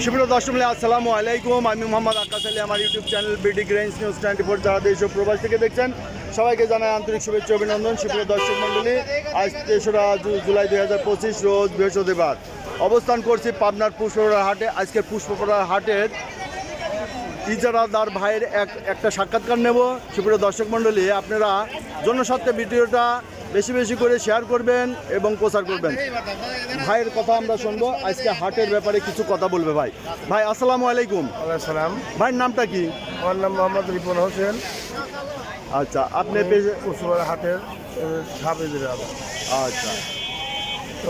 সুপ্রিয় দর্শক আসসালামু আলাইকুম। আমি মোহাম্মদ আকাশ আলী। আমার ইউটিউব চ্যানেল বিডি গ্রেন্স নিউজ 94 যারা দেশ ও প্রবাস থেকে দেখছেন সবাইকে জানাই আন্তরিক শুভেচ্ছা অভিনন্দন। সুপ্রিয় দর্শক মণ্ডলী, আজ 3রা জুলাই 2025 রোজ বৃহস্পতিবার অবস্থান করছি পাবনার পুষ্পপাড়ার হাটে। আজকের পুষ্পপাড়ার হাটের ইজারাদার ভাইয়ের একটা সাক্ষাৎকার নেব। সুপ্রিয় দর্শক মণ্ডলী, আপনারা জনস্বার্থে ভিডিওটা বেশি বেশি করে শেয়ার করবেন এবং প্রচার করবেন। ভাইয়ের কথা আমরা শুনবো। আজকে হাটের ব্যাপারে কিছু কথা বলবে ভাই। ভাই আসসালামু আলাইকুম। সালাম। ভাইয়ের নামটা কি? আমার নাম মোহাম্মদ রিপন হোসেন। আচ্ছা, আপনি কুসুমার হাটের হাফেজের। আচ্ছা,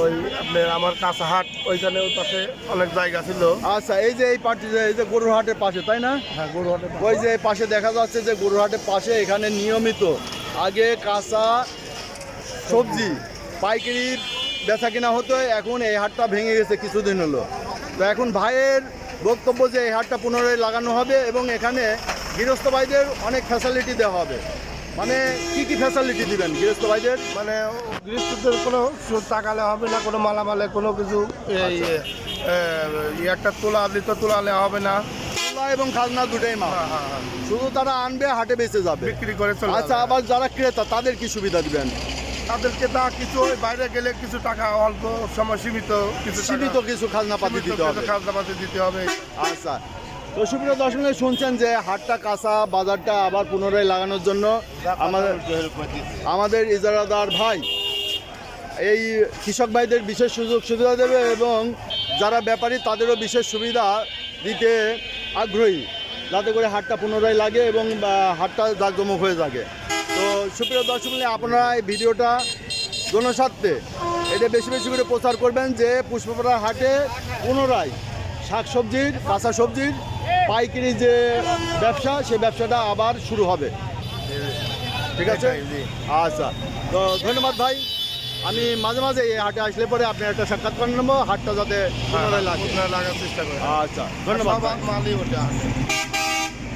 ওই আপনার আমার কাঁচা হাট ওইখানে ওই পাশে অনেক জায়গা ছিল। আচ্ছা, এই যে এই পার্টি এই যে গরুর হাটের পাশে, তাই না? হ্যাঁ, গরু হাটের ওই যে পাশে দেখা যাচ্ছে যে গরুর হাটের পাশে এখানে নিয়মিত আগে কাঁচা সবজি পাইকারি বেচা কিনা হতো। এখন এই হাটটা ভেঙে গেছে কিছুদিন হলো। তো এখন ভাইয়ের বক্তব্য যে এই হাটটা পুনরায় লাগানো হবে এবং এখানে গৃহস্থ ভাইদের অনেক ফ্যাসিলিটি দেওয়া হবে। মানে কি ফ্যাসিলিটি দিবেন গৃহস্থ ভাইদের? মানে গৃহস্থদের কোনো টাকালে হবে না, কোনো মালামালে কোনো কিছু এই একটা তোলালে হবে না। তোলা এবং খাজনা দুটোই মা, শুধু তারা আনবে হাটে বেঁচে যাবে, বিক্রি করে চলে। আচ্ছা, আবার যারা ক্রেতা তাদের কি সুবিধা দিবেন? তাদেরকে তা কিছু ওই বাইরে গেলে কিছু টাকা অল্প সময় সীমিত কিছু খাজনাপাতি দিতে হবে। খাজনাপাতি দিতে হবে। আচ্ছা, তো সুপ্রিয় দর্শক শুনছেন যে হাটটা কাঁচা বাজারটা আবার পুনরায় লাগানোর জন্য আমাদের ইজারাদার ভাই এই কৃষক ভাইদের বিশেষ সুযোগ সুবিধা দেবে এবং যারা ব্যাপারী তাদেরও বিশেষ সুবিধা দিতে আগ্রহী, যাতে করে হাটটা পুনরায় লাগে এবং হাটটা জাঁকজমক হয়ে থাকে। তো সুপ্রিয় দর্শক, আপনারা এই ভিডিওটা জনস্বার্থে এটা বেশি বেশি করে প্রচার করবেন যে পুষ্পপাড়া হাটে পুনরায় শাকসবজির কাঁচা সবজির পাইকারি যে ব্যবসা, সেই ব্যবসাটা আবার শুরু হবে। ঠিক আছে? আচ্ছা, তো ধন্যবাদ ভাই। আমি মাঝে মাঝে এই হাটে আসলে পরে আপনি একটা সাক্ষাৎকার নেবো, হাটটা যাতে পুনরায় লাগার চেষ্টা করি। আচ্ছা, ধন্যবাদ।